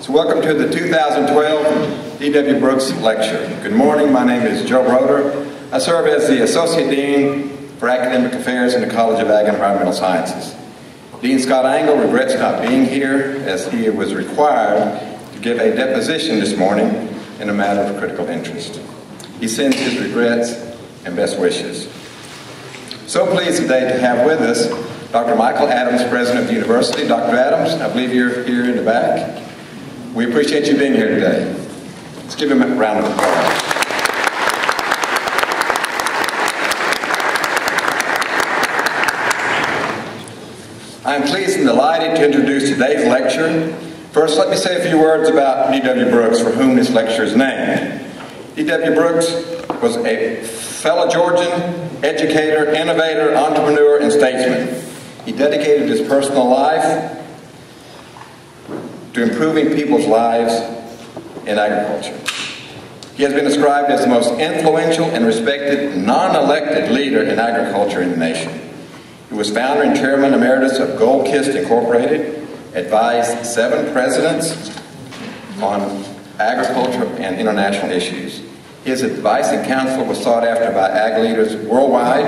So welcome to the 2012 D.W. Brooks Lecture. Good morning, my name is Joe Broder. I serve as the Associate Dean for Academic Affairs in the College of Ag and Environmental Sciences. Dean Scott Angle regrets not being here as he was required to give a deposition this morning in a matter of critical interest. He sends his regrets and best wishes. So pleased today to have with us Dr. Michael Adams, President of the University. Dr. Adams, I believe you're here in the back. We appreciate you being here today. Let's give him a round of applause. I am pleased and delighted to introduce today's lecture. First, let me say a few words about D.W. Brooks, for whom this lecture is named. D.W. Brooks was a fellow Georgian, educator, innovator, entrepreneur, and statesman. He dedicated his personal life to improving people's lives in agriculture. He has been described as the most influential and respected non-elected leader in agriculture in the nation. He was founder and chairman emeritus of Gold Kist Incorporated, advised 7 presidents on agriculture and international issues. His advice and counsel was sought after by ag leaders worldwide,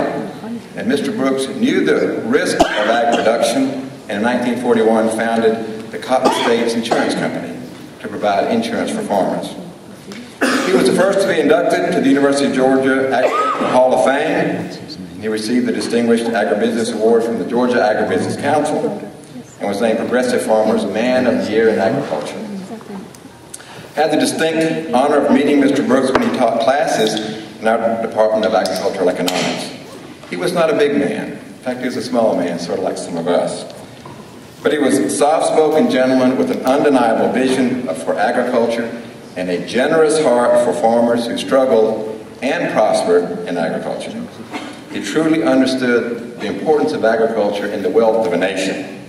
and Mr. Brooks knew the risk of ag production, and in 1941 founded the Cotton States Insurance Company to provide insurance for farmers. He was the first to be inducted to the University of Georgia Agricultural Hall of Fame. He received the Distinguished Agribusiness Award from the Georgia Agribusiness Council and was named Progressive Farmer's Man of the Year in Agriculture. Had the distinct honor of meeting Mr. Brooks when he taught classes in our Department of Agricultural Economics. He was not a big man. In fact, he was a small man, sort of like some of us. But he was a soft-spoken gentleman with an undeniable vision for agriculture and a generous heart for farmers who struggled and prospered in agriculture. He truly understood the importance of agriculture in the wealth of a nation.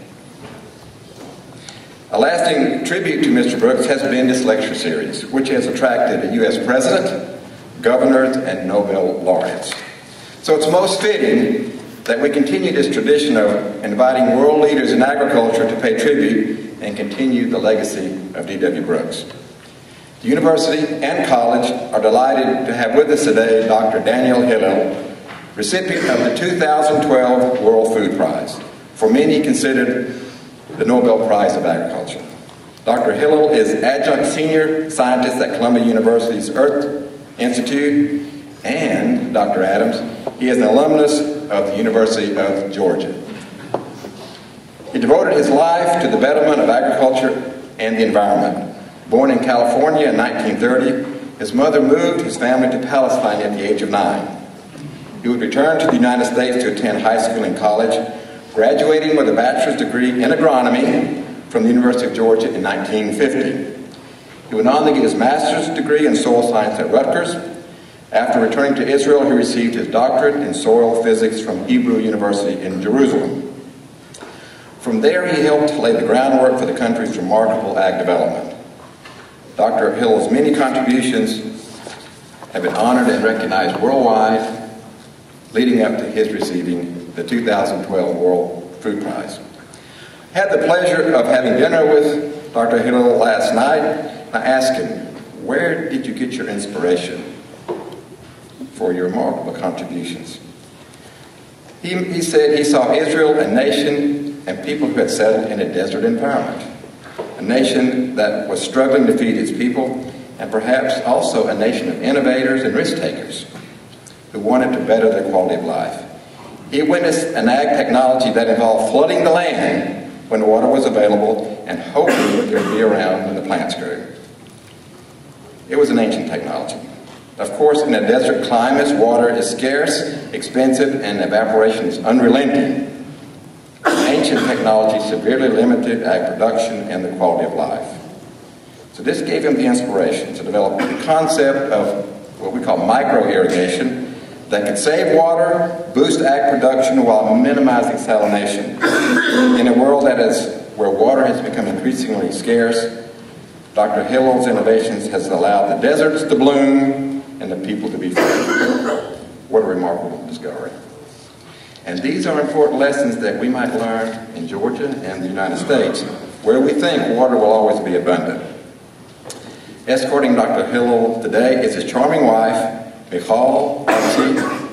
A lasting tribute to Mr. Brooks has been this lecture series, which has attracted a U.S. President, governors, and Nobel laureates. So it's most fitting that we continue this tradition of inviting world leaders in agriculture to pay tribute and continue the legacy of D.W. Brooks. The university and college are delighted to have with us today Dr. Daniel Hillel, recipient of the 2012 World Food Prize, for many considered the Nobel Prize of Agriculture. Dr. Hillel is adjunct senior scientist at Columbia University's Earth Institute, and Dr. Adams, he is an alumnus of the University of Georgia. He devoted his life to the betterment of agriculture and the environment. Born in California in 1930, his mother moved his family to Palestine at the age of 9. He would return to the United States to attend high school and college, graduating with a bachelor's degree in agronomy from the University of Georgia in 1950. He went on to get his master's degree in soil science at Rutgers. After returning to Israel, he received his doctorate in soil physics from Hebrew University in Jerusalem. From there, he helped lay the groundwork for the country's remarkable ag development. Dr. Hillel's many contributions have been honored and recognized worldwide, leading up to his receiving the 2012 World Food Prize. I had the pleasure of having dinner with Dr. Hillel last night. I asked him, where did you get your inspiration for your remarkable contributions? He said he saw Israel, a nation and people who had settled in a desert environment, a nation that was struggling to feed its people, and perhaps also a nation of innovators and risk takers who wanted to better their quality of life. He witnessed an ag technology that involved flooding the land when water was available and hoping it would be around when the plants grew. It was an ancient technology. Of course, in a desert climate, water is scarce, expensive, and evaporation is unrelenting. Ancient technology severely limited ag production and the quality of life. So this gave him the inspiration to develop the concept of what we call micro-irrigation that could save water, boost ag production while minimizing salination. In a world where water has become increasingly scarce, Dr. Hillel's innovations has allowed the deserts to bloom and the people to be fed. What a remarkable discovery. And these are important lessons that we might learn in Georgia and the United States, where we think water will always be abundant. Escorting Dr. Hillel today is his charming wife, Michal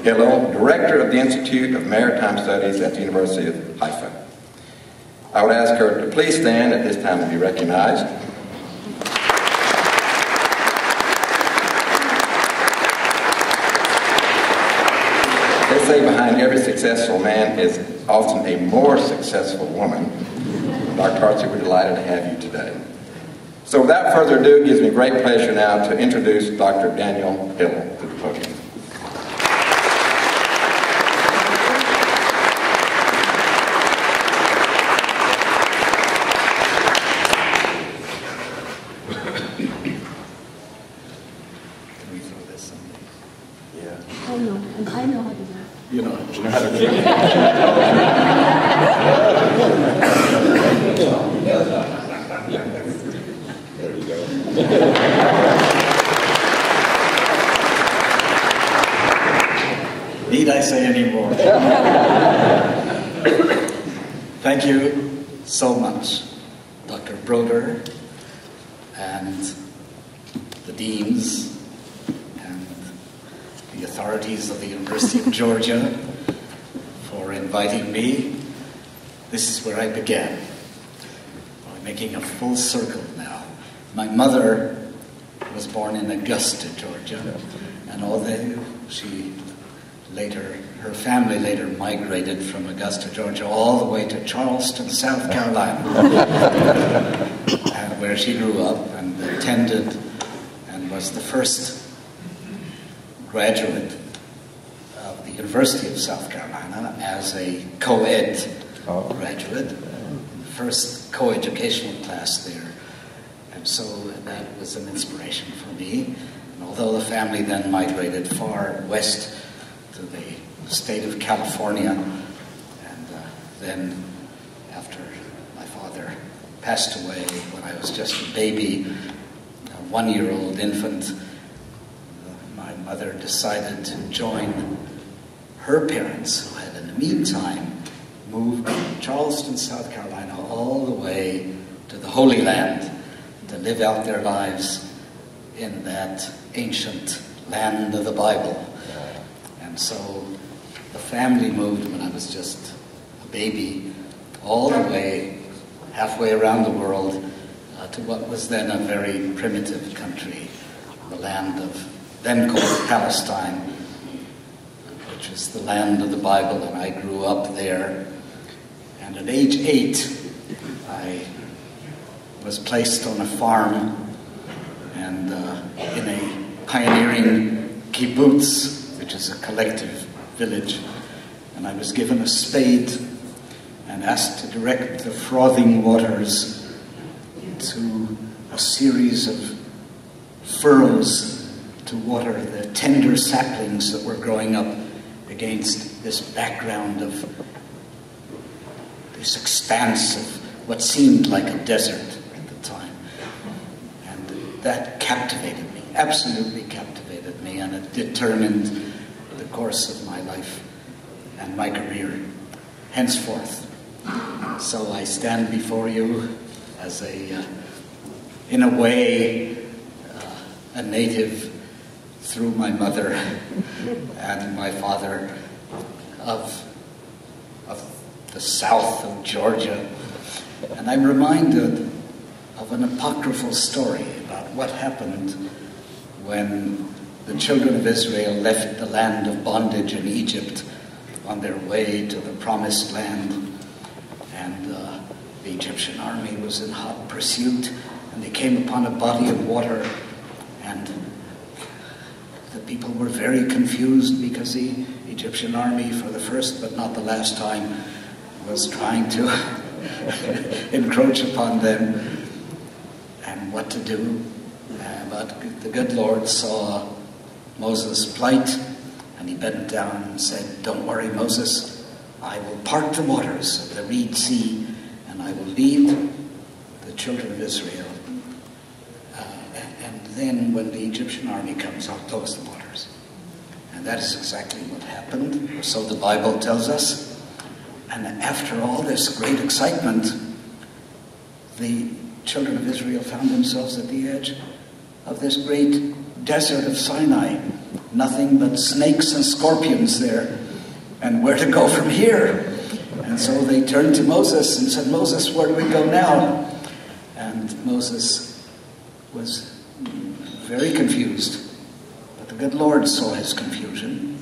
Hillel, Director of the Institute of Maritime Studies at the University of Haifa. I would ask her to please stand at this time to be recognized. They say behind every successful man is often a more successful woman. Dr. Hartsey, we're delighted to have you today. So without further ado, it gives me great pleasure now to introduce Dr. Daniel Hillel to the podium. I know how to do it. You know how to do it. There you go. Need I say any more? Thank you so much, Dr. Broder, and the deans, the authorities of the University of Georgia for inviting me. This is where I began. I'm making a full circle now. My mother was born in Augusta, Georgia, and although her family later migrated from Augusta, Georgia, all the way to Charleston, South Carolina, and where she grew up and attended and was the first graduate of the University of South Carolina as a co-ed graduate, first co-educational class there. And so that was an inspiration for me. And although the family then migrated far west to the state of California, and then after my father passed away when I was just a baby, a one-year-old infant, my mother decided to join her parents, who had in the meantime moved from Charleston, South Carolina, all the way to the Holy Land to live out their lives in that ancient land of the Bible. And so the family moved when I was just a baby, all the way, halfway around the world, to what was then a very primitive country, the land of, then called Palestine, which is the land of the Bible, and I grew up there. And at age 8, I was placed on a farm and in a pioneering kibbutz, which is a collective village, and I was given a spade and asked to direct the frothing waters to a series of furrows to water the tender saplings that were growing up against this background of this expanse of what seemed like a desert at the time. And that captivated me, absolutely captivated me, and it determined the course of my life and my career henceforth. So I stand before you as in a way, a native through my mother and my father of the south of Georgia. And I'm reminded of an apocryphal story about what happened when the children of Israel left the land of bondage in Egypt on their way to the promised land. And the Egyptian army was in hot pursuit, and they came upon a body of water, and the people were very confused because the Egyptian army, for the first but not the last time, was trying to encroach upon them and what to do. But the good Lord saw Moses' plight, and he bent down and said, "Don't worry, Moses, I will part the waters of the Reed Sea, and I will lead the children of Israel. And then when the Egyptian army comes, I'll close the waters." And that is exactly what happened, or so the Bible tells us. And after all this great excitement, the children of Israel found themselves at the edge of this great desert of Sinai. Nothing but snakes and scorpions there. And where to go from here? And so they turned to Moses and said, Moses, where do we go now? And Moses was very confused. But the good Lord saw his confusion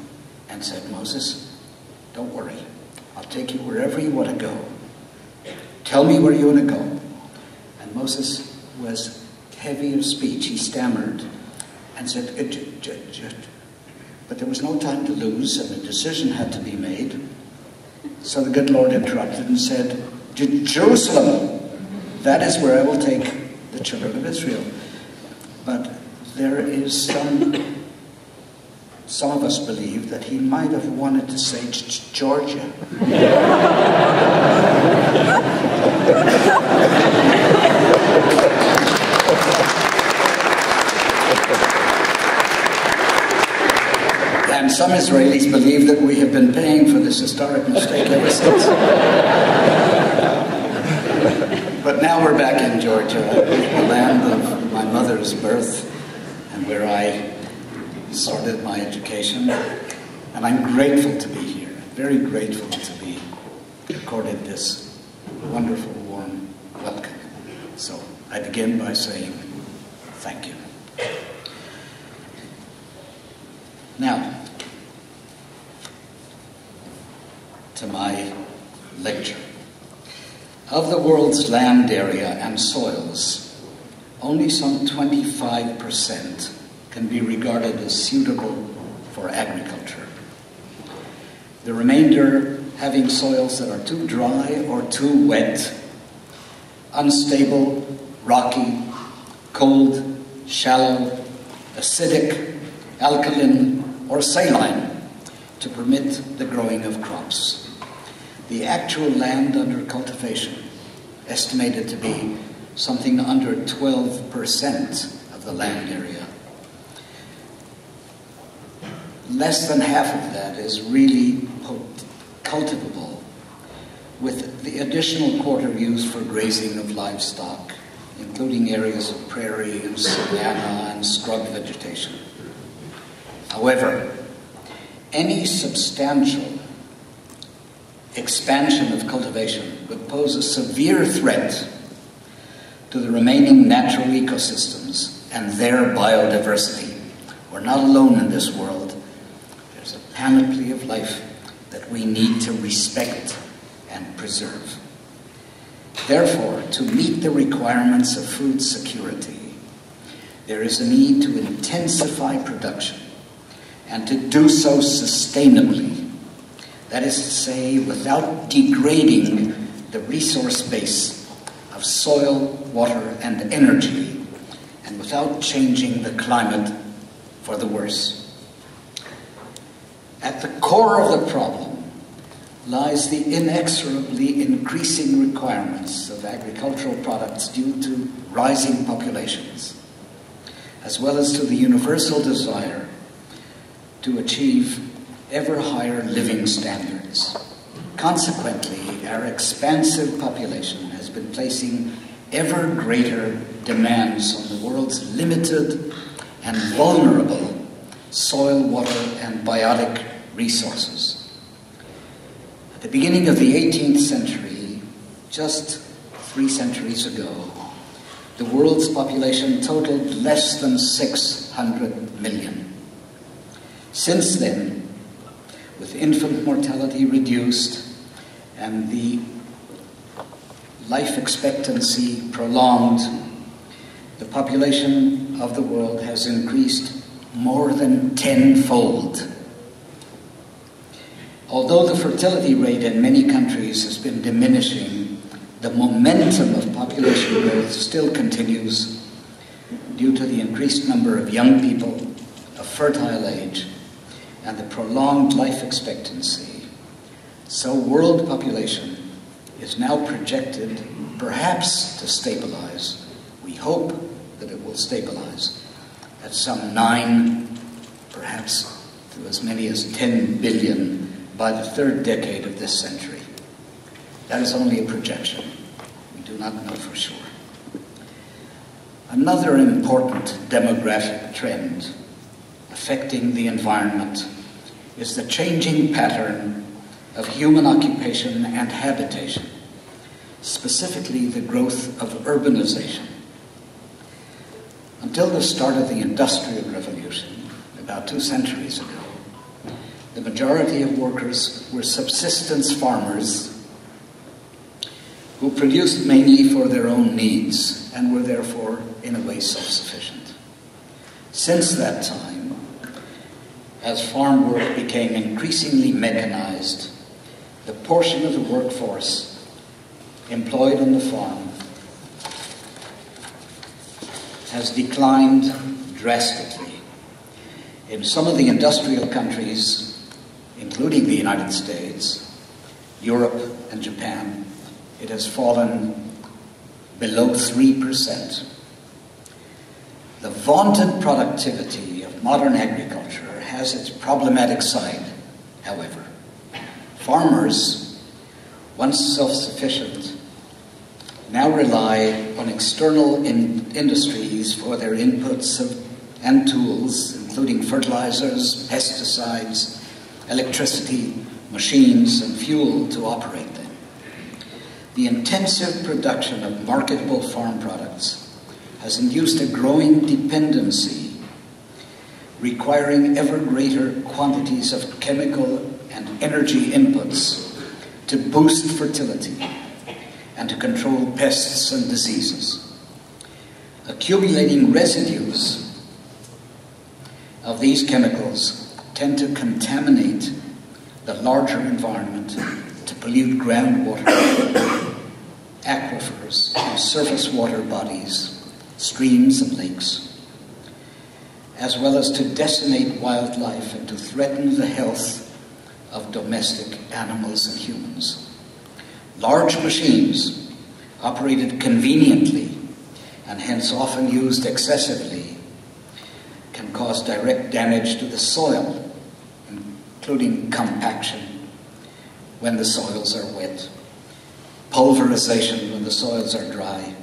and said, Moses, don't worry. I'll take you wherever you want to go. Tell me where you want to go. And Moses was heavy of speech. He stammered and said, but there was no time to lose, and a decision had to be made. So the good Lord interrupted and said, Jerusalem, that is where I will take the children of Israel. But there is some of us believe that he might have wanted to say Georgia. And some Israelis believe that we have been paying for this historic mistake ever since. But now we're back in Georgia, the land of my mother's birth, and where I started my education. And I'm grateful to be here, very grateful to be accorded this wonderful, warm welcome. So I begin by saying thank you. Now, to my lecture. Of the world's land area and soils, only some 25% can be regarded as suitable for agriculture. The remainder having soils that are too dry or too wet, unstable, rocky, cold, shallow, acidic, alkaline, or saline to permit the growing of crops. The actual land under cultivation, estimated to be something under 12% of the land area. Less than half of that is really cultivable, with the additional quarter used for grazing of livestock, including areas of prairie and savanna and scrub vegetation. However, any substantial expansion of cultivation would pose a severe threat to the remaining natural ecosystems and their biodiversity. We're not alone in this world. There's a panoply of life that we need to respect and preserve. Therefore, to meet the requirements of food security, there is a need to intensify production and to do so sustainably. That is to say, without degrading the resource base of soil, water, and energy, and without changing the climate for the worse. At the core of the problem lies the inexorably increasing requirements of agricultural products due to rising populations, as well as to the universal desire to achieve ever higher living standards. Consequently, our expansive population has been placing ever greater demands on the world's limited and vulnerable soil, water, and biotic resources. At the beginning of the 18th century, just 3 centuries ago, the world's population totaled less than 600 million. Since then, with infant mortality reduced and the life expectancy prolonged, the population of the world has increased more than tenfold. Although the fertility rate in many countries has been diminishing, the momentum of population growth still continues due to the increased number of young people of fertile age and the prolonged life expectancy. So world population is now projected perhaps to stabilize. We hope that it will stabilize at some 9, perhaps to as many as 10 billion by the 3rd decade of this century. That is only a projection. We do not know for sure. Another important demographic trend affecting the environment is the changing pattern of human occupation and habitation, specifically the growth of urbanization. Until the start of the Industrial Revolution, about 2 centuries ago, the majority of workers were subsistence farmers who produced mainly for their own needs and were therefore, in a way, self-sufficient. Since that time, as farm work became increasingly mechanized, the portion of the workforce employed on the farm has declined drastically. In some of the industrial countries, including the United States, Europe, and Japan, it has fallen below 3%. The vaunted productivity of modern agriculture has its problematic side, however. Farmers, once self-sufficient, now rely on external industries for their inputs and tools, including fertilizers, pesticides, electricity, machines, and fuel to operate them. The intensive production of marketable farm products has induced a growing dependency, requiring ever greater quantities of chemical and energy inputs to boost fertility and to control pests and diseases. Accumulating residues of these chemicals tend to contaminate the larger environment, to pollute groundwater, aquifers, and surface water bodies, streams and lakes, as well as to decimate wildlife and to threaten the health of domestic animals and humans. Large machines, operated conveniently and hence often used excessively, can cause direct damage to the soil, including compaction when the soils are wet, pulverization when the soils are dry,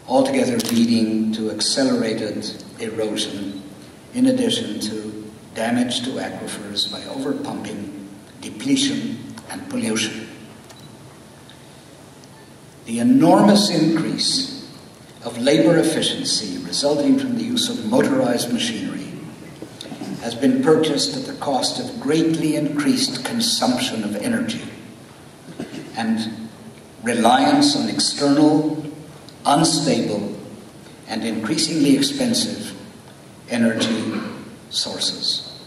altogether leading to accelerated erosion, in addition to damage to aquifers by overpumping, depletion, and pollution. The enormous increase of labor efficiency resulting from the use of motorized machinery has been purchased at the cost of greatly increased consumption of energy and reliance on external, unstable, and increasingly expensive energy sources.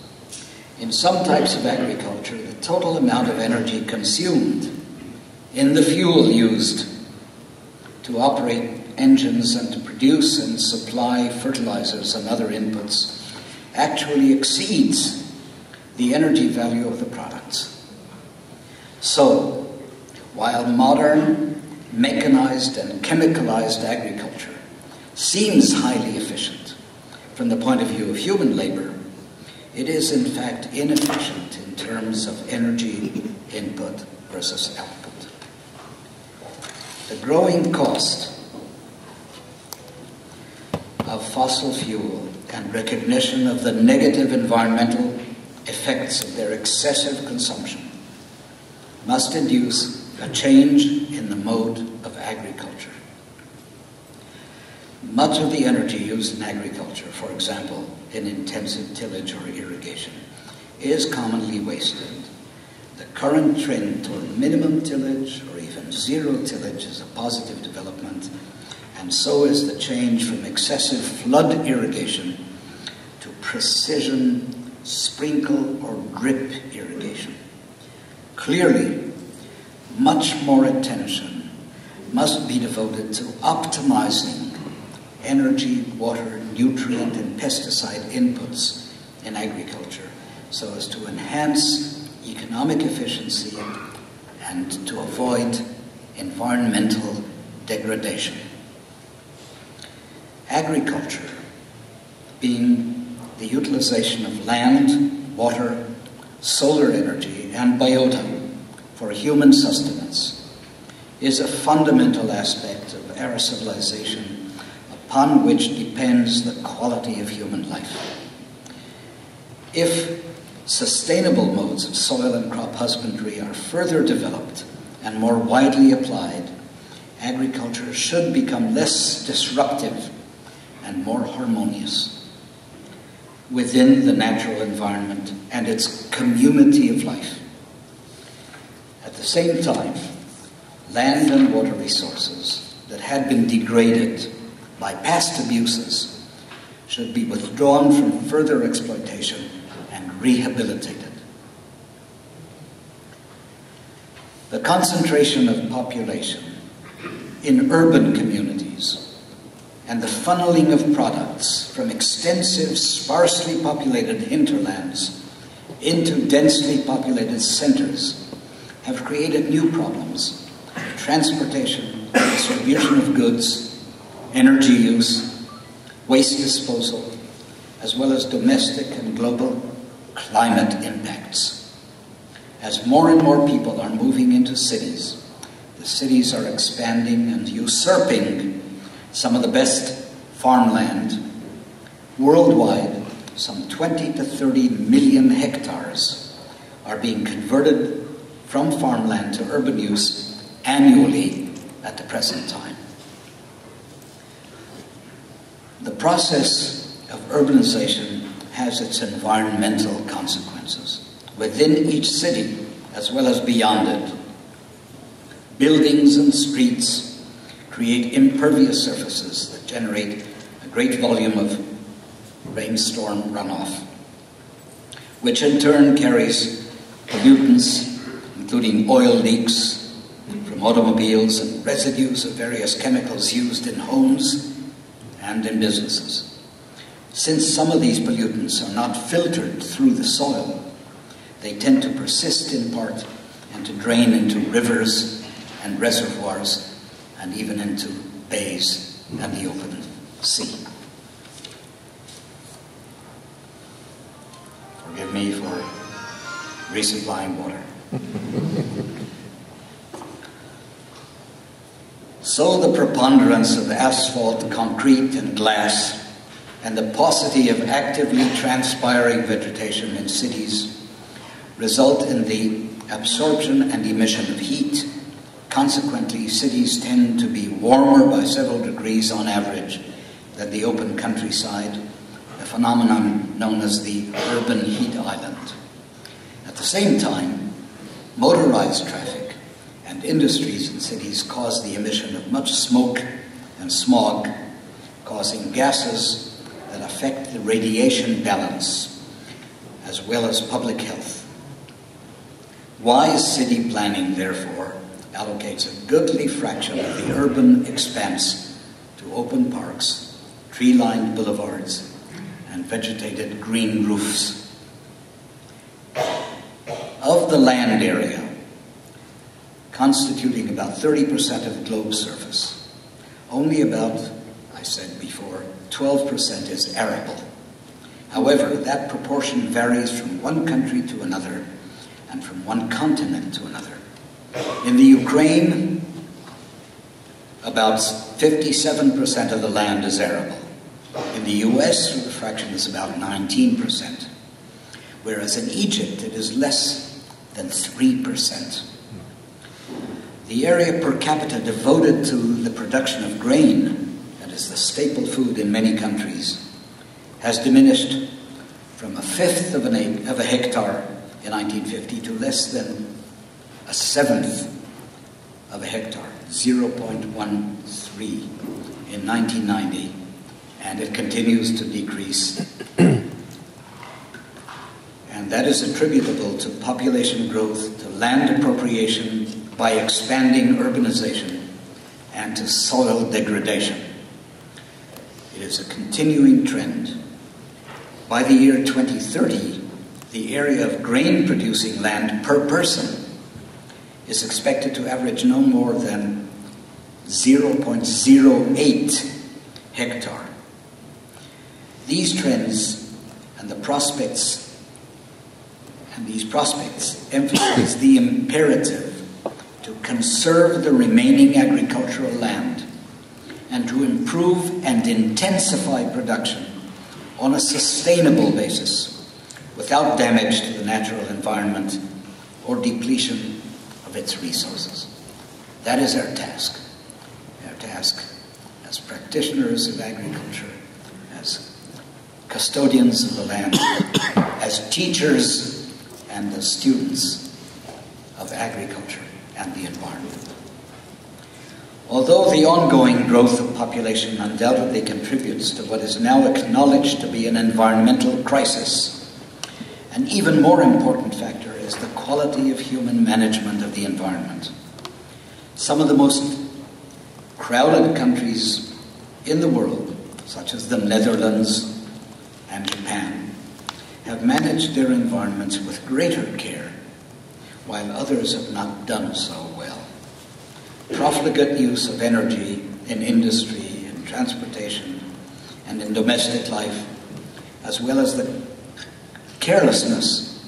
In some types of agriculture, the total amount of energy consumed in the fuel used to operate engines and to produce and supply fertilizers and other inputs actually exceeds the energy value of the products. So, while modern, mechanized and chemicalized agriculture seems highly efficient from the point of view of human labor, it is in fact inefficient in terms of energy input versus output. The growing cost of fossil fuel and recognition of the negative environmental effects of their excessive consumption must induce a change in the mode of agriculture. Much of the energy used in agriculture, for example, in intensive tillage or irrigation, is commonly wasted. The current trend toward minimum tillage or even zero tillage is a positive development, and so is the change from excessive flood irrigation to precision sprinkle or drip irrigation. Clearly, much more attention must be devoted to optimizing energy, water, nutrient, and pesticide inputs in agriculture so as to enhance economic efficiency and to avoid environmental degradation. Agriculture, being the utilization of land, water, solar energy, and biota for human sustenance, is a fundamental aspect of our civilization, a upon which depends the quality of human life. If sustainable modes of soil and crop husbandry are further developed and more widely applied, agriculture should become less disruptive and more harmonious within the natural environment and its community of life. At the same time, land and water resources that had been degraded by past abuses should be withdrawn from further exploitation and rehabilitated. The concentration of population in urban communities and the funneling of products from extensive, sparsely populated hinterlands into densely populated centers have created new problems: transportation, distribution of goods, energy use, waste disposal, as well as domestic and global climate impacts. As more and more people are moving into cities, the cities are expanding and usurping some of the best farmland. Worldwide, some 20 to 30 million hectares are being converted from farmland to urban use annually at the present time. The process of urbanization has its environmental consequences within each city as well as beyond it. Buildings and streets create impervious surfaces that generate a great volume of rainstorm runoff, which in turn carries pollutants, including oil leaks from automobiles and residues of various chemicals used in homes and in businesses. Since some of these pollutants are not filtered through the soil, they tend to persist in part and to drain into rivers and reservoirs and even into bays and the open sea. Forgive me for resupplying water. So the preponderance of asphalt, concrete, and glass, and the paucity of actively transpiring vegetation in cities result in the absorption and emission of heat. Consequently, cities tend to be warmer by several degrees on average than the open countryside, a phenomenon known as the urban heat island. At the same time, motorized traffic and industries in cities cause the emission of much smoke and smog, causing gases that affect the radiation balance as well as public health. Wise city planning, therefore, allocates a goodly fraction of the urban expanse to open parks, tree-lined boulevards, and vegetated green roofs. Of the land area, constituting about 30% of the globe's surface, only about, I said before, 12% is arable. However, that proportion varies from one country to another and from one continent to another. In the Ukraine, about 57% of the land is arable. In the US, the fraction is about 19%, whereas in Egypt, it is less than 3%. The area per capita devoted to the production of grain, that is the staple food in many countries, has diminished from a fifth of a hectare in 1950 to less than a seventh of a hectare, 0.13 in 1990, and it continues to decrease. And that is attributable to population growth, to land appropriation by expanding urbanization, and to soil degradation. It is a continuing trend. By the year 2030, the area of grain-producing land per person is expected to average no more than 0.08 hectare. These trends and the prospects, emphasize the imperative to conserve the remaining agricultural land and to improve and intensify production on a sustainable basis without damage to the natural environment or depletion of its resources. That is our task. Our task as practitioners of agriculture, as custodians of the land, as teachers and as students of agriculture and the environment. Although the ongoing growth of population undoubtedly contributes to what is now acknowledged to be an environmental crisis, an even more important factor is the quality of human management of the environment. Some of the most crowded countries in the world, such as the Netherlands and Japan, have managed their environments with greater care, while others have not done so well. Profligate use of energy in industry, in transportation, and in domestic life, as well as the carelessness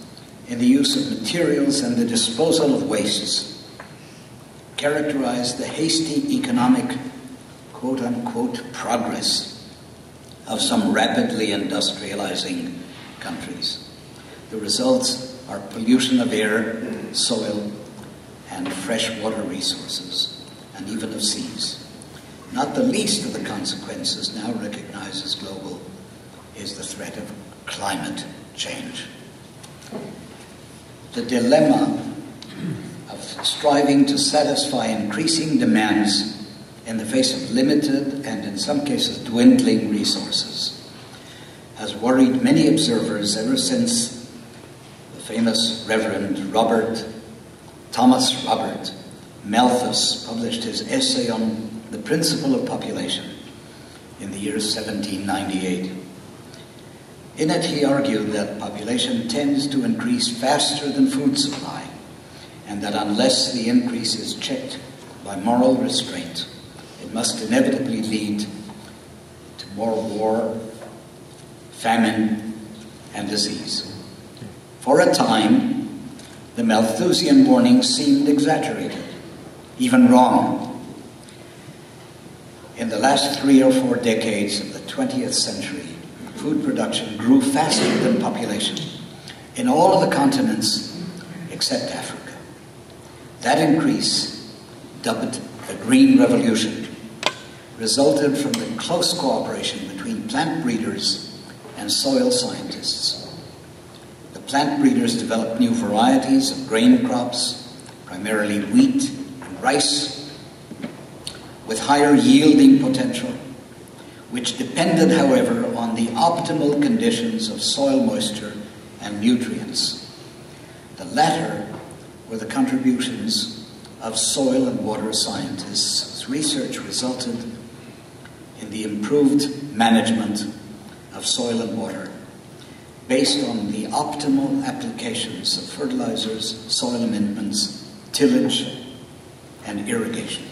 in the use of materials and the disposal of wastes, characterize the hasty economic, quote-unquote, progress of some rapidly industrializing countries. The results are pollution of air, soil, and freshwater resources, and even of seas. Not the least of the consequences, now recognized as global, is the threat of climate change. The dilemma of striving to satisfy increasing demands in the face of limited and in some cases dwindling resources has worried many observers ever since the famous Reverend Thomas Robert Malthus published his essay on the principle of population in the year 1798. In it, he argued that population tends to increase faster than food supply, and that unless the increase is checked by moral restraint, it must inevitably lead to more war, famine, and disease. For a time, the Malthusian warning seemed exaggerated, even wrong. In the last 3 or 4 decades of the 20th century, food production grew faster than population in all of the continents except Africa. That increase, dubbed the Green Revolution, resulted from the close cooperation between plant breeders and soil scientists. The plant breeders developed new varieties of grain crops, primarily wheat and rice, with higher yielding potential, which depended, however, on the optimal conditions of soil moisture and nutrients. The latter were the contributions of soil and water scientists whose research resulted in the improved management of soil and water based on the optimal applications of fertilizers, soil amendments, tillage, and irrigation.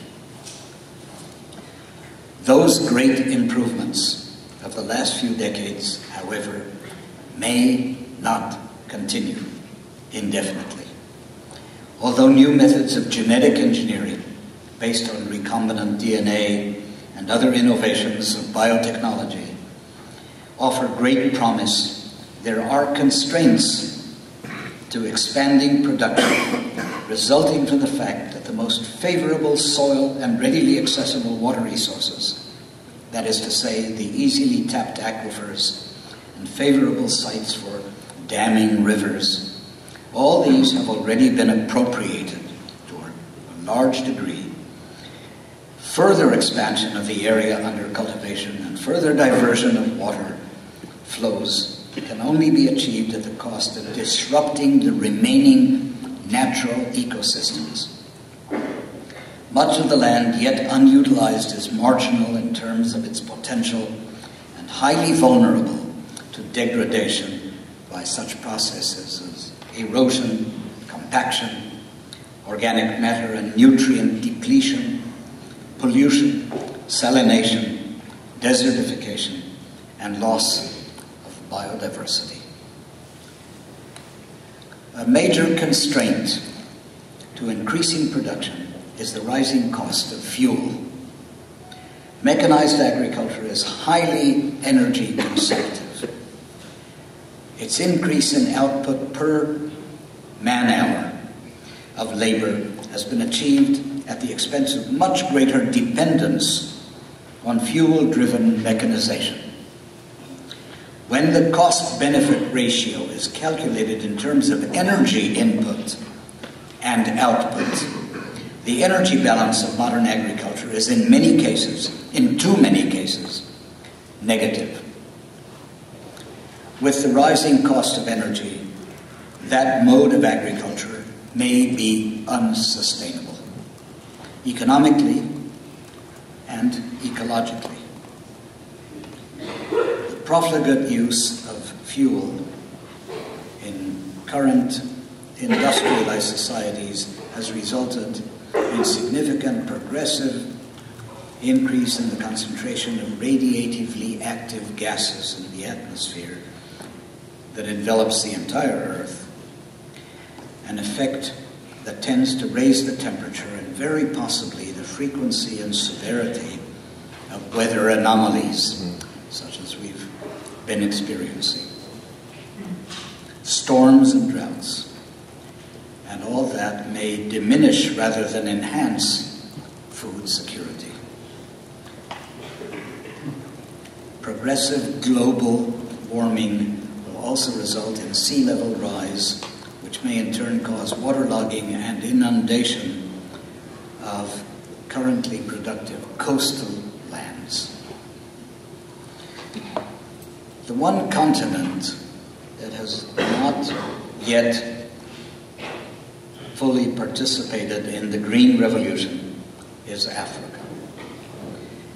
Those great improvements of the last few decades, however, may not continue indefinitely. Although new methods of genetic engineering based on recombinant DNA and other innovations of biotechnology offer great promise, there are constraints to expanding production resulting from the fact that the most favorable soil and readily accessible water resources, that is to say, the easily tapped aquifers and favorable sites for damming rivers, all these have already been appropriated to a large degree. Further expansion of the area under cultivation and further diversion of water flows can only be achieved at the cost of disrupting the remaining natural ecosystems. Much of the land yet unutilized is marginal in terms of its potential and highly vulnerable to degradation by such processes as erosion, compaction, organic matter and nutrient depletion, pollution, salination, desertification, and loss of biodiversity. A major constraint to increasing production is the rising cost of fuel. Mechanized agriculture is highly energy consumptive. Its increase in output per man-hour of labor has been achieved at the expense of much greater dependence on fuel-driven mechanization. When the cost-benefit ratio is calculated in terms of energy input and output, the energy balance of modern agriculture is in many cases, in too many cases, negative. With the rising cost of energy, that mode of agriculture may be unsustainable, economically and ecologically. The profligate use of fuel in current industrialized societies has resulted in significant progressive increase in the concentration of radiatively active gases in the atmosphere that envelops the entire Earth, an effect that tends to raise the temperature and very possibly the frequency and severity of weather anomalies, such as we've been experiencing. Storms and droughts. And all that may diminish rather than enhance food security. Progressive global warming will also result in sea level rise, which may in turn cause waterlogging and inundation of currently productive coastal lands. The one continent that has not yet fully participated in the Green Revolution is Africa.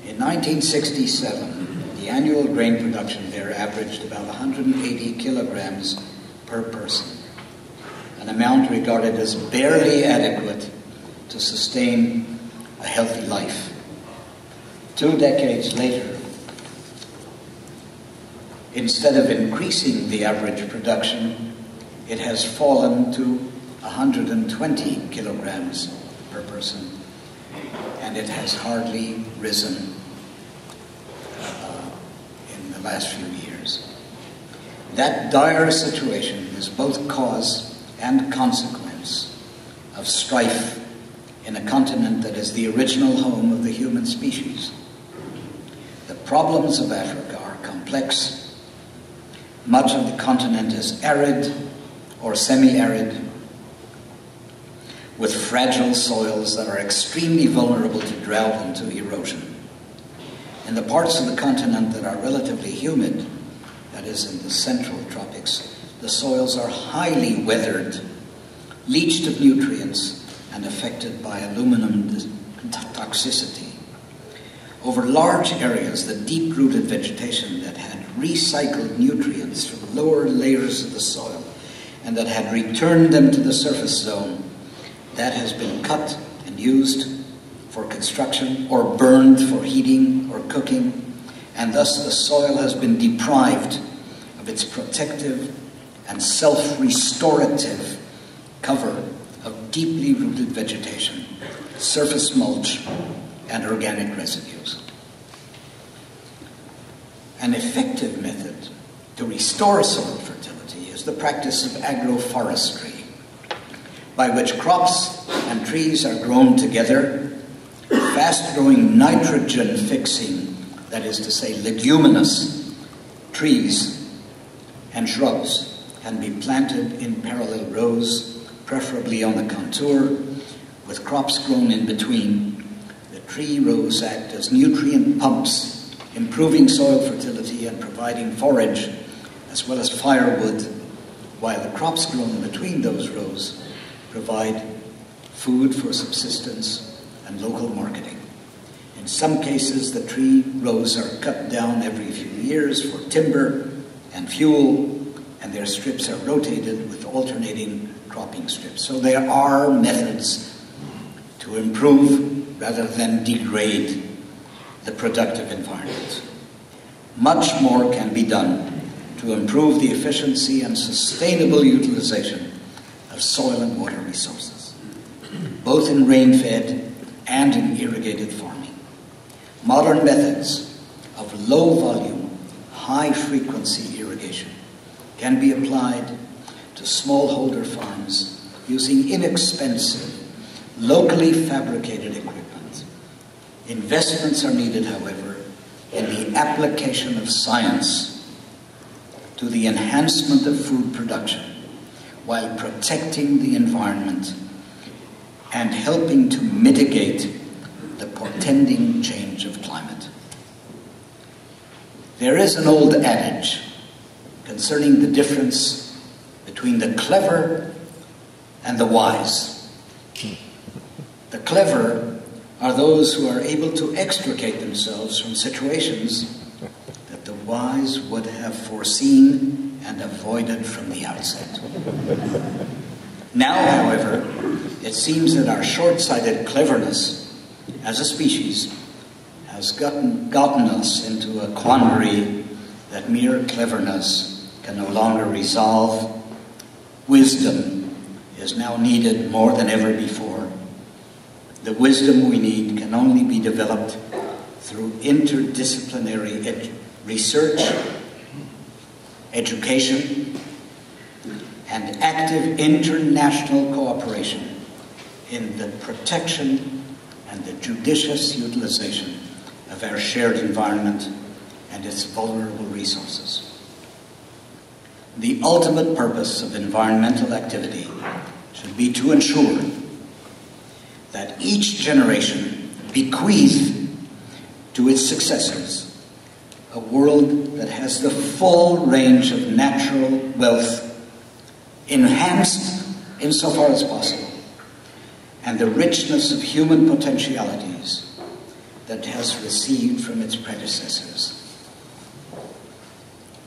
In 1967, the annual grain production there averaged about 180 kilograms per person, an amount regarded as barely adequate to sustain a healthy life. 2 decades later, instead of increasing the average production, it has fallen to 120 kilograms per person, and it has hardly risen in the last few years. That dire situation is both cause and consequence of strife in a continent that is the original home of the human species. The problems of Africa are complex. Much of the continent is arid or semi-arid, with fragile soils that are extremely vulnerable to drought and to erosion. In the parts of the continent that are relatively humid, that is in the central tropics, the soils are highly weathered, leached of nutrients, and affected by aluminum toxicity. Over large areas, the deep-rooted vegetation that had recycled nutrients from lower layers of the soil and that had returned them to the surface zone, that has been cut and used for construction or burned for heating or cooking, and thus the soil has been deprived of its protective and self-restorative cover of deeply rooted vegetation, surface mulch, and organic residues. An effective method to restore soil fertility is the practice of agroforestry, by which crops and trees are grown together, fast-growing nitrogen-fixing, that is to say leguminous, trees and shrubs can be planted in parallel rows, preferably on the contour, with crops grown in between. The tree rows act as nutrient pumps, improving soil fertility and providing forage as well as firewood, while the crops grown between those rows provide food for subsistence and local marketing. In some cases, the tree rows are cut down every few years for timber and fuel, and their strips are rotated with alternating cropping strips. So there are methods to improve rather than degrade the productive environment. Much more can be done to improve the efficiency and sustainable utilization of soil and water resources, both in rain-fed and in irrigated farming. modern methods of low-volume, high-frequency irrigation can be applied to smallholder farms using inexpensive, locally fabricated equipment. Investments are needed, however, in the application of science to the enhancement of food production while protecting the environment and helping to mitigate the portending change of climate. There is an old adage concerning the difference between the clever and the wise. The clever are those who are able to extricate themselves from situations that the wise would have foreseen and avoided from the outset. Now, however, it seems that our short-sighted cleverness as a species has gotten us into a quandary that mere cleverness can no longer resolve. Wisdom is now needed more than ever before. The wisdom we need can only be developed through interdisciplinary research, education, and active international cooperation in the protection and the judicious utilization of our shared environment and its vulnerable resources. The ultimate purpose of environmental activity should be to ensure that each generation bequeath to its successors a world that has the full range of natural wealth enhanced insofar as possible, and the richness of human potentialities that has received from its predecessors.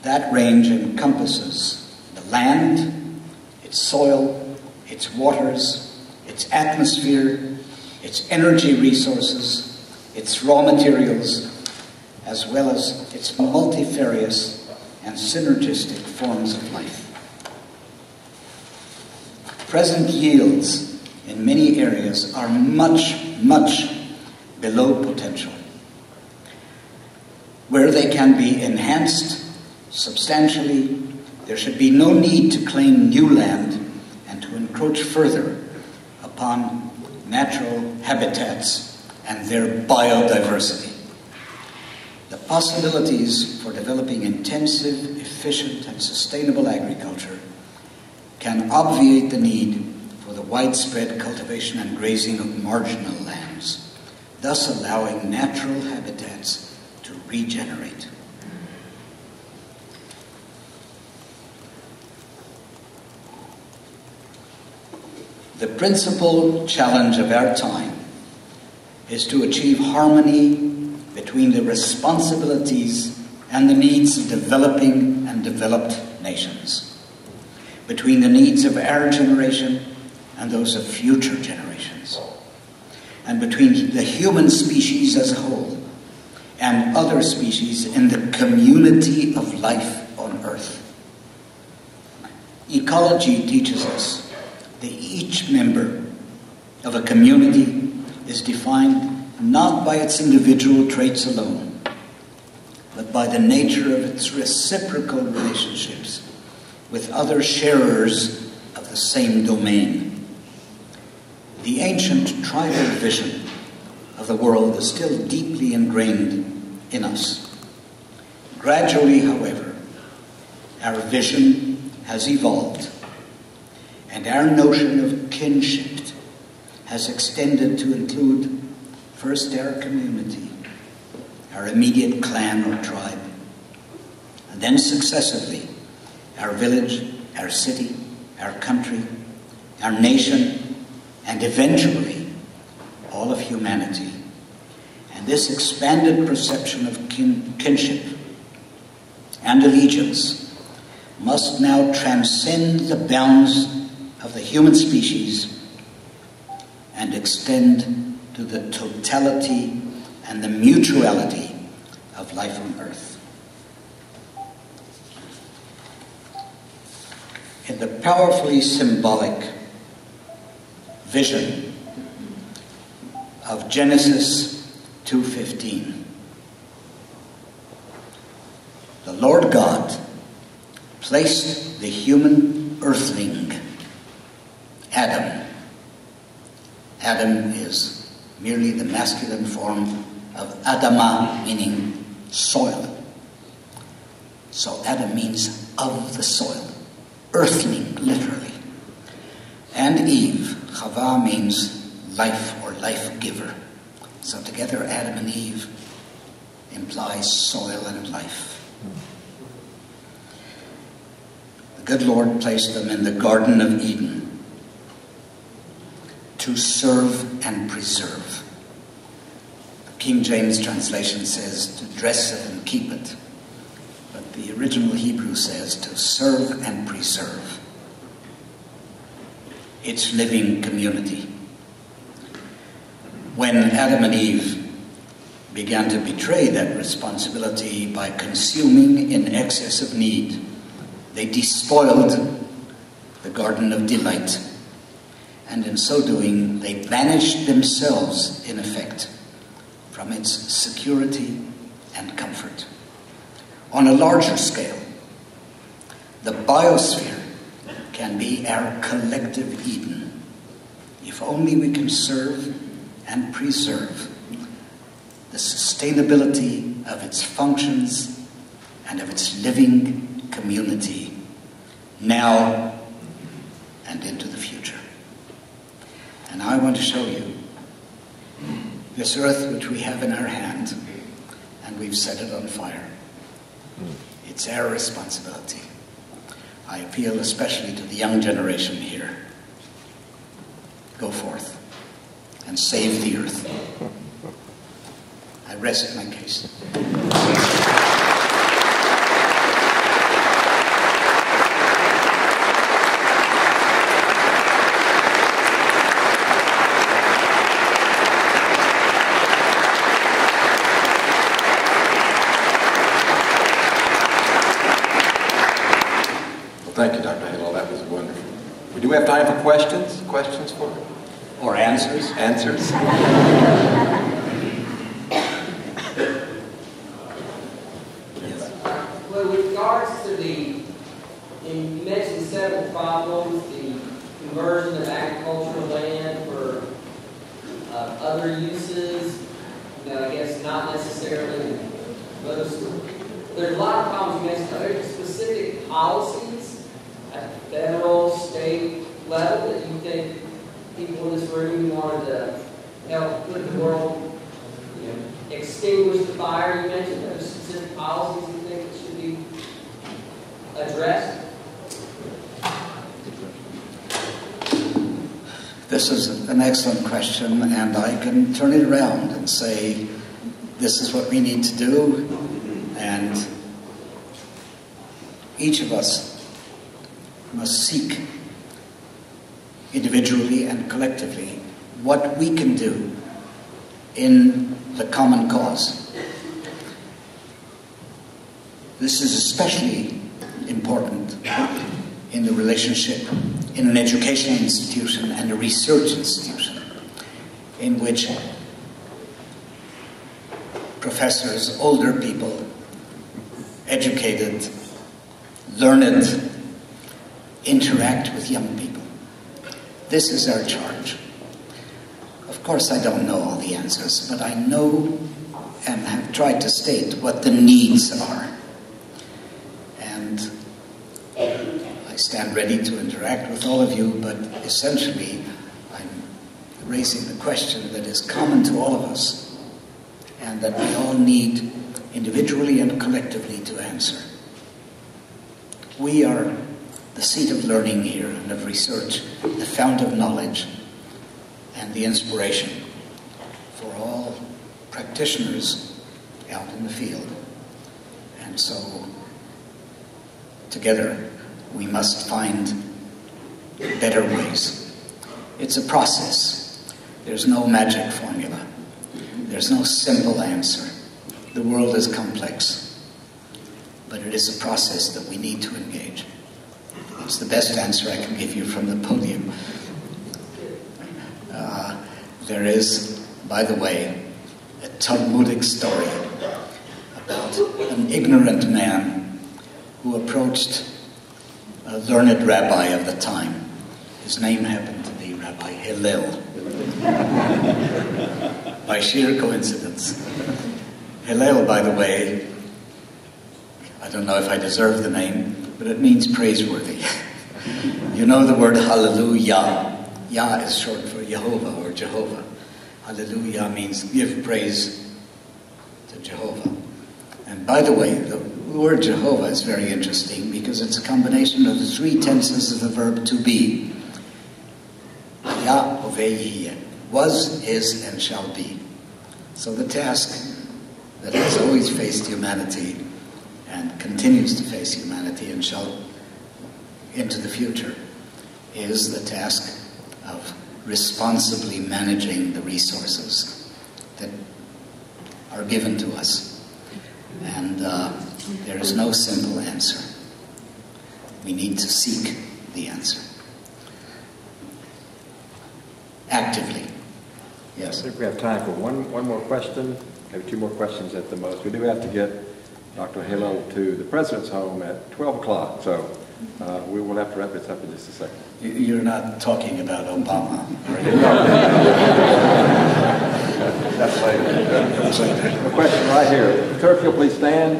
That range encompasses the land, its soil, its waters, its atmosphere, its energy resources, its raw materials, as well as its multifarious and synergistic forms of life. Present yields in many areas are much, much below potential. Where they can be enhanced substantially, there should be no need to claim new land and to encroach further upon natural habitats and their biodiversity. The possibilities for developing intensive, efficient, and sustainable agriculture can obviate the need for the widespread cultivation and grazing of marginal lands, thus allowing natural habitats to regenerate. The principal challenge of our time is to achieve harmony between the responsibilities and the needs of developing and developed nations, between the needs of our generation and those of future generations, and between the human species as a whole and other species in the community of life on Earth. Ecology teaches us that each member of a community is defined not by its individual traits alone, but by the nature of its reciprocal relationships with other sharers of the same domain. The ancient tribal vision of the world is still deeply ingrained in us. Gradually, however, our vision has evolved, and our notion of kinship has extended to include first our community, our immediate clan or tribe, and then successively our village, our city, our country, our nation, and eventually all of humanity. And this expanded perception of kinship and allegiance must now transcend the bounds of the human species and extend to the totality and the mutuality of life on Earth. In the powerfully symbolic vision of Genesis 2:15, the Lord God placed the human earthling, Adam. Adam is merely the masculine form of Adama, meaning soil. So Adam means of the soil, earthling, literally. And Eve, Chava, means life or life giver. So together Adam and Eve implies soil and life. The good Lord placed them in the Garden of Eden to serve and preserve. The King James translation says to dress it and keep it. But the original Hebrew says to serve and preserve its living community. When Adam and Eve began to betray that responsibility by consuming in excess of need, they despoiled the Garden of Delight. And in so doing, they banished themselves, in effect, from its security and comfort. On a larger scale, the biosphere can be our collective Eden, if only we can serve and preserve the sustainability of its functions and of its living community now and into the future. And I want to show you this earth which we have in our hand, and we've set it on fire. It's our responsibility. I appeal especially to the young generation here. Go forth and save the earth. I rest my case. Thank you, Dr. Hillel. That was wonderful. We do have time for questions. Questions for her? Or answers. Answers. Well, with regards to you mentioned several problems, the conversion of agricultural land for other uses, I guess not necessarily most. There's a lot of problems you mentioned. Are there specific policies at federal, state level that you think people in this room wanted to help put the world, extinguish the fire you mentioned? Are there specific policies you think that should be addressed? This is an excellent question, and I can turn it around and say, this is what we need to do, and each of us must seek individually and collectively what we can do in the common cause. This is especially important in the relationship in an educational institution and a research institution in which professors, older people, educated, learned, interact with young people. This is our charge. Of course, I don't know all the answers, but I know and have tried to state what the needs are. And I stand ready to interact with all of you, but essentially, I'm raising the question that is common to all of us, and that we all need individually and collectively to answer. We are the seat of learning here and of research, the fount of knowledge, and the inspiration for all practitioners out in the field. And so, together, we must find better ways. It's a process. There's no magic formula. There's no simple answer. The world is complex, but it is a process that we need to engage. It's the best answer I can give you from the podium. There is, by the way, a Talmudic story about an ignorant man who approached a learned rabbi of the time. His name happened to be Rabbi Hillel. By sheer coincidence. Hillel, by the way, I don't know if I deserve the name, but it means praiseworthy. You know the word hallelujah. Yah is short for Jehovah or Jehovah. Hallelujah means give praise to Jehovah. And by the way, the word Jehovah is very interesting because it's a combination of the three tenses of the verb to be. Yah, was, is, and shall be. So the task that has always faced humanity and continues to face humanity and shall into the future is the task of responsibly managing the resources that are given to us. And there is no simple answer. We need to seek the answer. Actively. Yes. I think we have time for one more question, maybe two more questions at the most. We do have to get Dr. Hillel to the President's home at 12 o'clock, so we will have to wrap this up in just a second. You're not talking about Obama. That's later. A question right here. Sir, if you'll please stand.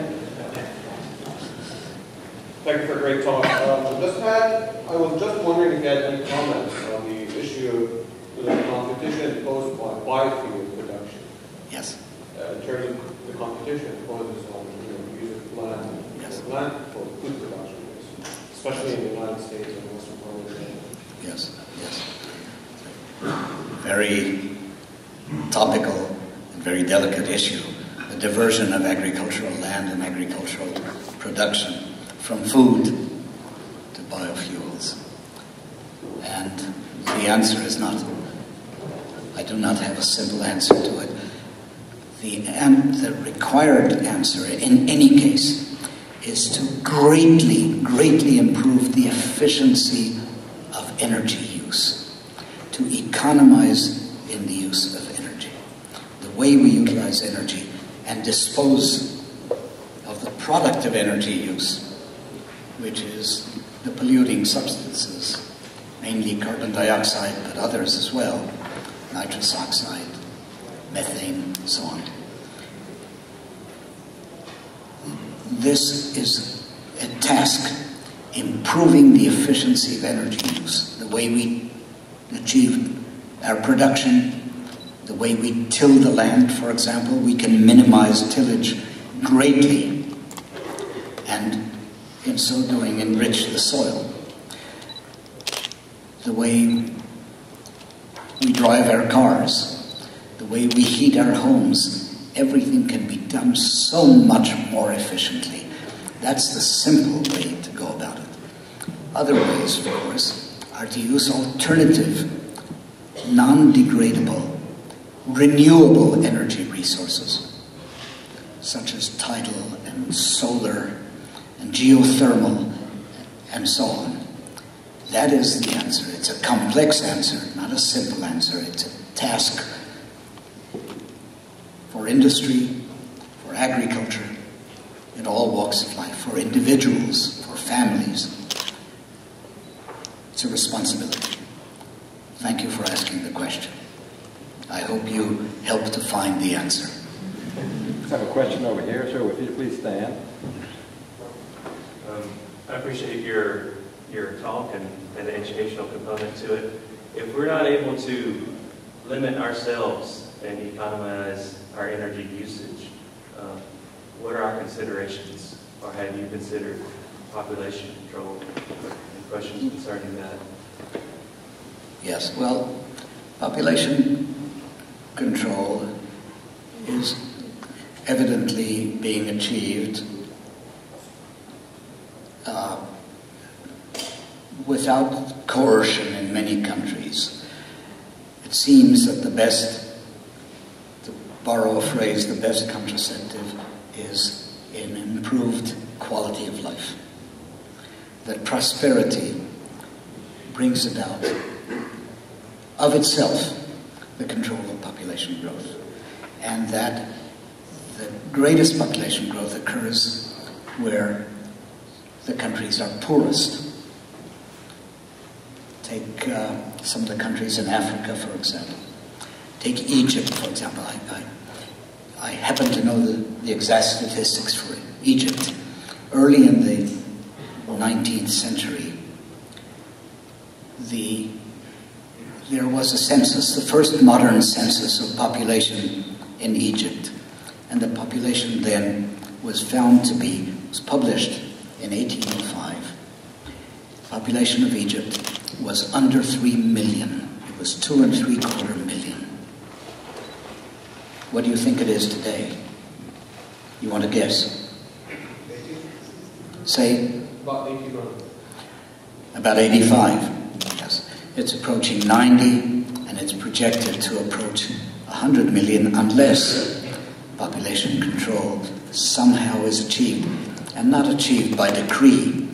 Thank you for a great talk. I was just wondering if you had any comments on the issue of the competition posed by biofuel production. Yes. In terms of the competition it poses on use of land, Yes. land for food production, especially in the United States and Western part of the world. Yes, yes. Very topical and very delicate issue, the diversion of agricultural land and agricultural production from food to biofuels. And the answer is not, I do not have a simple answer to it. The required answer in any case is to greatly improve the efficiency of energy use, to economize in the use of energy, the way we utilize energy and dispose of the product of energy use, which is the polluting substances, mainly carbon dioxide, but others as well, nitrous oxide, methane, and so on. This is a task, improving the efficiency of energy use, the way we achieve our production, the way we till the land, for example. We can minimize tillage greatly, and in so doing enrich the soil. The way we drive our cars, the way we heat our homes, everything can be done so much more efficiently. That's the simple way to go about it. Other ways, of course, are to use alternative, non-degradable, renewable energy resources, such as tidal and solar and geothermal and so on. That is the answer. It's a complex answer, not a simple answer. It's a task for industry, for agriculture, in all walks of life, for individuals, for families. It's a responsibility. Thank you for asking the question. I hope you help to find the answer. Let's have a question over here. Sir, if you please stand. I appreciate your talk and the educational component to it. If we're not able to limit ourselves and economize our energy usage, what are our considerations, or have you considered population control and questions concerning that? Yes, well, population control is evidently being achieved without coercion in many countries. It seems that the best, to borrow a phrase, the best contraceptive is an improved quality of life. That prosperity brings about, of itself, the control of population growth. And that the greatest population growth occurs where the countries are poorest. Take some of the countries in Africa, for example. Take Egypt, for example. I happen to know the exact statistics for Egypt. Early in the 19th century, there was a census, the first modern census of population in Egypt. And the population then was published in 1805. The population of Egypt was under 3 million. It was 2.75 million. What do you think it is today? You want to guess? Say? About 85. About 85. Yes. It's approaching 90, and it's projected to approach 100 million unless population control somehow is achieved, and not achieved by decree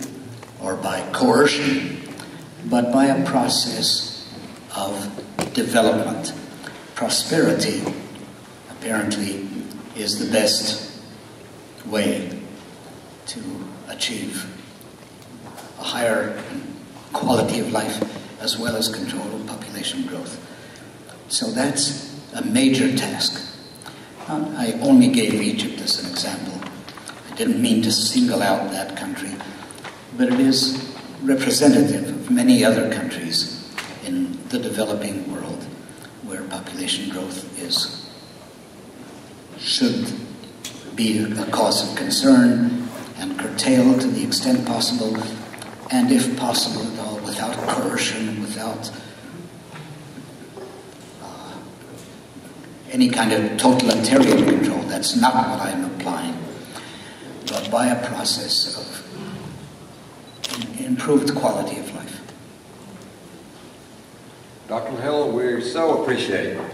or by coercion, but by a process of development. Prosperity, apparently, is the best way to achieve a higher quality of life as well as control of population growth. So that's a major task. I only gave Egypt as an example. I didn't mean to single out that country, but it is representative of many other countries in the developing world where population growth should be a cause of concern and curtailed to the extent possible, and if possible at all, without coercion, without any kind of totalitarian control. That's not what I'm applying, but by a process of improved quality of life. Dr. Hillel, we so appreciate you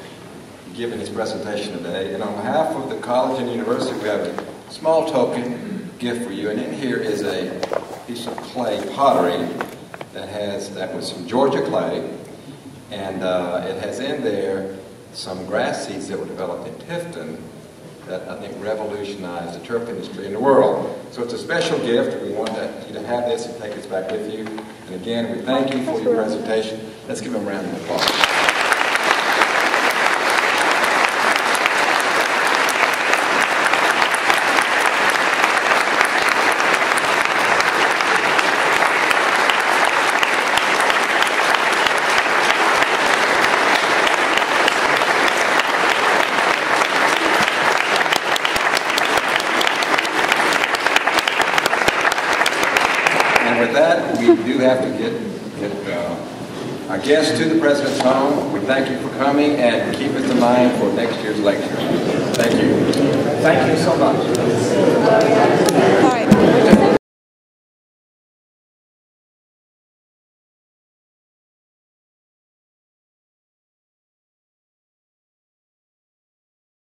giving this presentation today. And on behalf of the college and university, we have a small token gift for you. And in here is a piece of clay pottery that was from Georgia clay. And it has in there some grass seeds that were developed in Tifton that I think revolutionized the turf industry in the world. So it's a special gift. We want you to have this and take this back with you. And again, we thank you for your presentation. Let's give them a round of applause. With that, we do have to get our guests to the President's home. We thank you for coming and keep us in mind for next year's lecture. Thank you. Thank you so much.